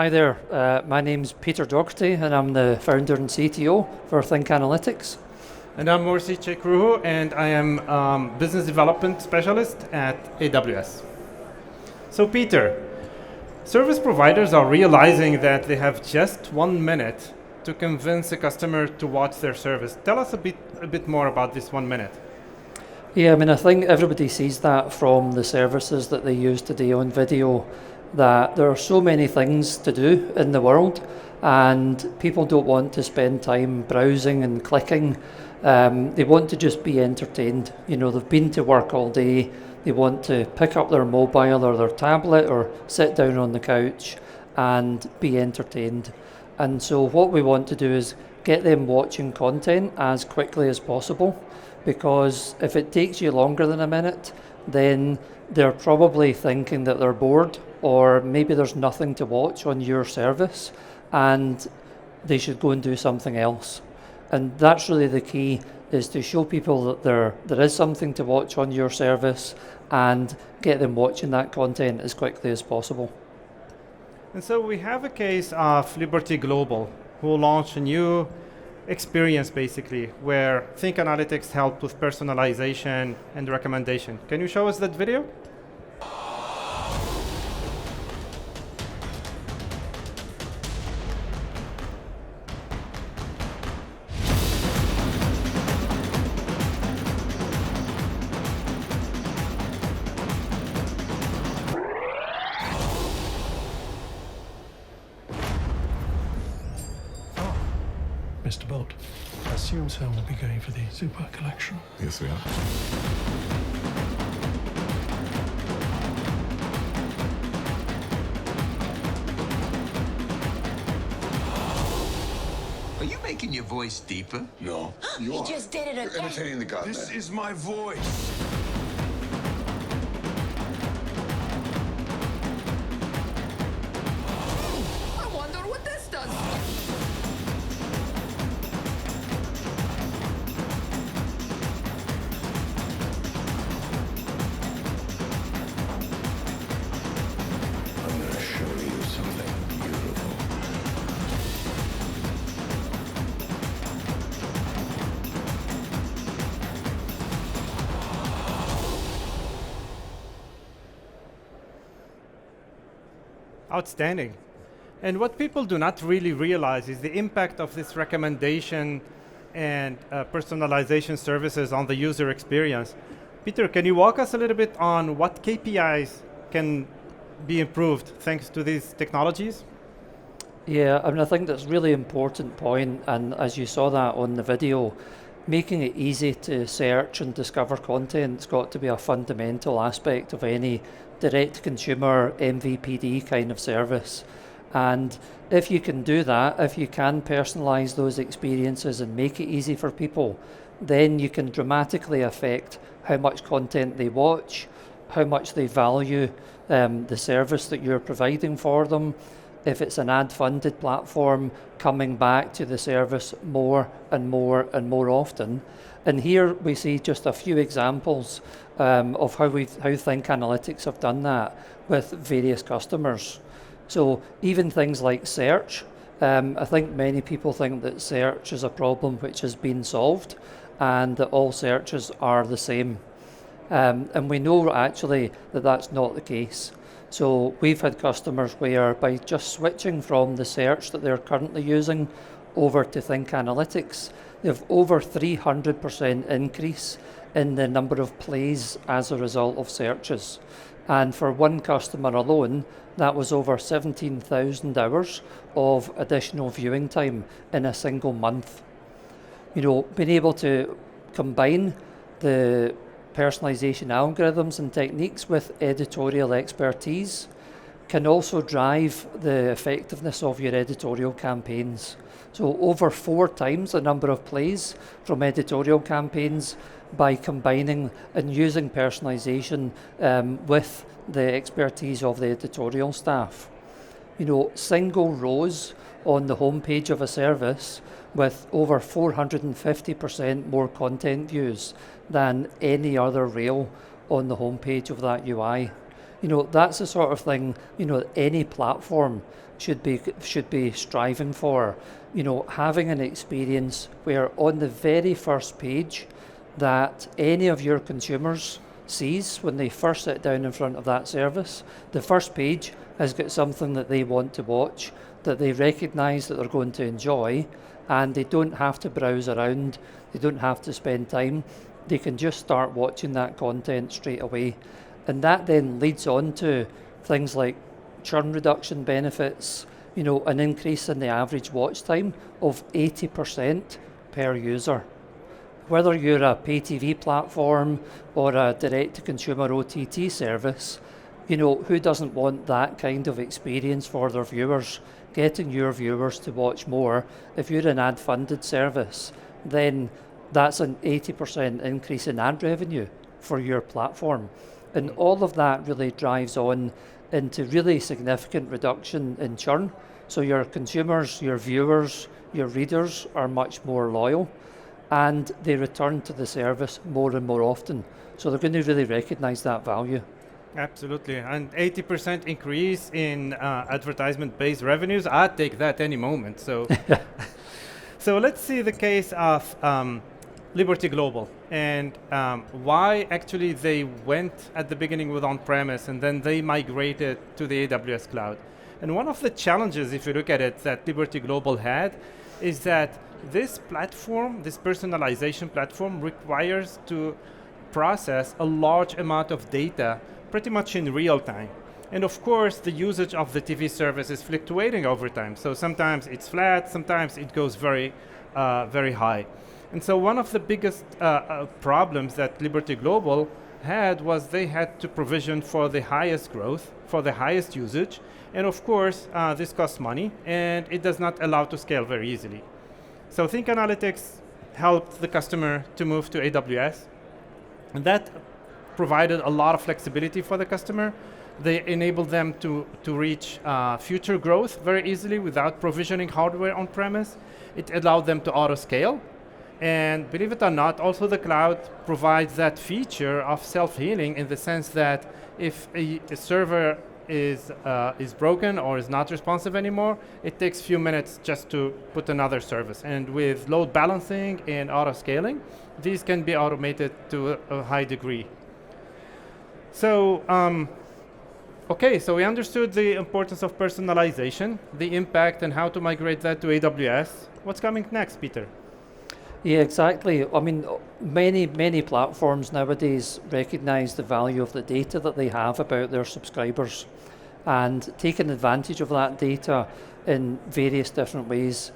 Hi there, my name's Peter Doherty and I'm the founder and CTO for Think Analytics. And I'm Morsi Chekruhu, and I am business development specialist at AWS. So Peter, service providers are realizing that they have just 1 minute to convince a customer to watch their service. Tell us a bit more about this 1 minute. Yeah, I think everybody sees that from the services that they use today on video, that there are so many things to do in the world and people don't want to spend time browsing and clicking. They want to just be entertained. They've been to work all day, they want to pick up their mobile or their tablet or sit down on the couch and be entertained. And so what we want to do is get them watching content as quickly as possible, because if it takes you longer than a minute, then they're probably thinking that they're bored, or maybe there's nothing to watch on your service and they should go and do something else. And that's really the key, is to show people that there is something to watch on your service and get them watching that content as quickly as possible. And so we have a case of Liberty Global, who launched a new experience basically, where Think Analytics helped with personalization and recommendation. Can you show us that video? Mr. Bolt, I assume so we'll be going for the Super Collection. Yes, we are. Are you making your voice deeper? No. You just did it again. You're imitating the god. This is my voice. I wonder what this does. I'm going to show you something beautiful. Outstanding. And what people do not really realize is the impact of this recommendation and personalization services on the user experience. Peter, can you walk us a little bit on what KPIs can be improved thanks to these technologies? Yeah, I think that's a really important point, and as you saw that on the video, making it easy to search and discover content's got to be a fundamental aspect of any direct-to-consumer MVPD kind of service. And if you can do that, if you can personalize those experiences and make it easy for people, then you can dramatically affect how much content they watch, how much they value the service that you're providing for them. If it's an ad-funded platform, coming back to the service more and more and more often. And here we see just a few examples of how Think Analytics have done that with various customers. So even things like search, I think many people think that search is a problem which has been solved and that all searches are the same. And we know actually that that's not the case. So we've had customers where by just switching from the search that they're currently using over to Think Analytics, they have over 300% increase in the number of plays as a result of searches. And for one customer alone, that was over 17,000 hours of additional viewing time in a single month. Being able to combine the personalization algorithms and techniques with editorial expertise can also drive the effectiveness of your editorial campaigns. So over 4 times the number of plays from editorial campaigns by combining and using personalization with the expertise of the editorial staff. Single rows on the homepage of a service with over 450% more content views than any other rail on the homepage of that UI. That's the sort of thing, any platform should be striving for. Having an experience where on the very first page that any of your consumers sees when they first sit down in front of that service, the first page has got something that they want to watch, that they recognize that they're going to enjoy, and they don't have to browse around, they don't have to spend time, they can just start watching that content straight away. And that then leads on to things like churn reduction benefits, an increase in the average watch time of 80% per user. Whether you're a pay TV platform or a direct-to-consumer OTT service, who doesn't want that kind of experience for their viewers, getting your viewers to watch more? If you're an ad-funded service, then that's an 80% increase in ad revenue for your platform. And all of that really drives on into really significant reduction in churn. So your consumers, your viewers, your readers are much more loyal, and they return to the service more and more often. So they're going to really recognize that value. Absolutely, and 80% increase in advertisement-based revenues, I'd take that any moment. So, so let's see the case of Liberty Global and why actually they went at the beginning with on-premise and then they migrated to the AWS cloud. And one of the challenges, if you look at it, that Liberty Global had is that this platform, this personalization platform, requires to process a large amount of data pretty much in real time. And of course, the usage of the TV service is fluctuating over time. So sometimes it's flat, sometimes it goes very, very high. And so one of the biggest problems that Liberty Global had was they had to provision for the highest growth, for the highest usage. And of course, this costs money and it does not allow to scale very easily. So Think Analytics helped the customer to move to AWS. And that provided a lot of flexibility for the customer. They enabled them to reach future growth very easily without provisioning hardware on premise. It allowed them to auto scale. And believe it or not, also the cloud provides that feature of self-healing in the sense that if a server is broken or is not responsive anymore, it takes a few minutes just to put another service. And with load balancing and auto scaling, these can be automated to a high degree. So, okay, so we understood the importance of personalization, the impact and how to migrate that to AWS. What's coming next, Peter? Yeah, exactly. I mean, many platforms nowadays recognize the value of the data that they have about their subscribers and taking advantage of that data in various different ways.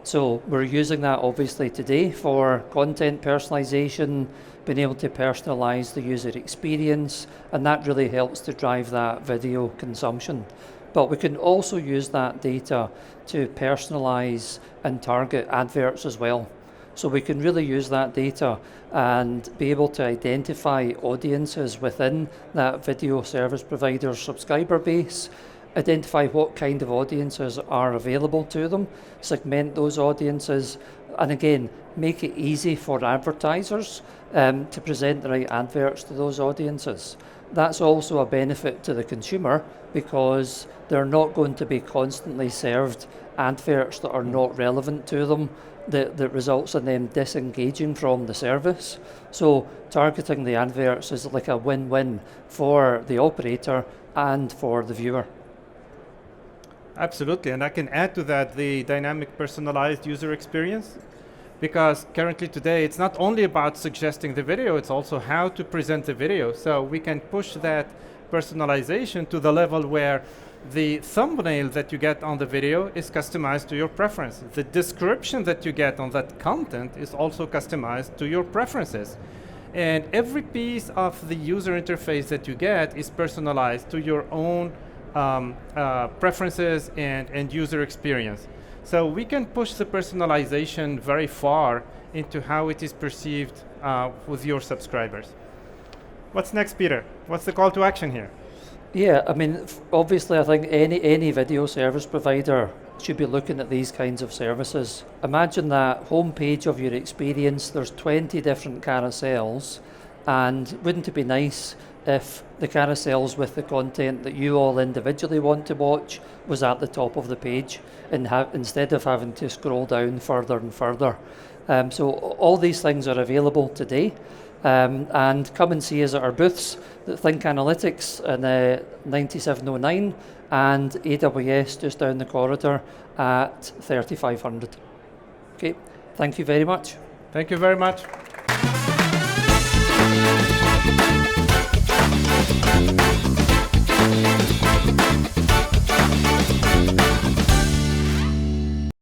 So we're using that obviously today for content personalization, being able to personalize the user experience, and that really helps to drive that video consumption. But we can also use that data to personalize and target adverts as well. So we can really use that data and be able to identify audiences within that video service provider's subscriber base, identify what kind of audiences are available to them, segment those audiences, and again, make it easy for advertisers to present the right adverts to those audiences. That's also a benefit to the consumer because they're not going to be constantly served adverts that are not relevant to them, that results in them disengaging from the service. So targeting the adverts is like a win-win for the operator and for the viewer. Absolutely, and I can add to that the dynamic personalized user experience, because currently today it's not only about suggesting the video, it's also how to present the video. So we can push that personalization to the level where the thumbnail that you get on the video is customized to your preference. The description that you get on that content is also customized to your preferences. And every piece of the user interface that you get is personalized to your own preferences and user experience. So we can push the personalization very far into how it is perceived with your subscribers. What's next, Peter? What's the call to action here? Yeah, I mean, obviously I think any video service provider should be looking at these kinds of services. Imagine that homepage of your experience, there's 20 different carousels, and wouldn't it be nice if the carousels with the content that you all individually want to watch was at the top of the page, and instead of having to scroll down further and further. So all these things are available today. And come and see us at our booths, Think Analytics in 9709 and AWS just down the corridor at 3500. Okay, thank you very much. Thank you very much. Thank you.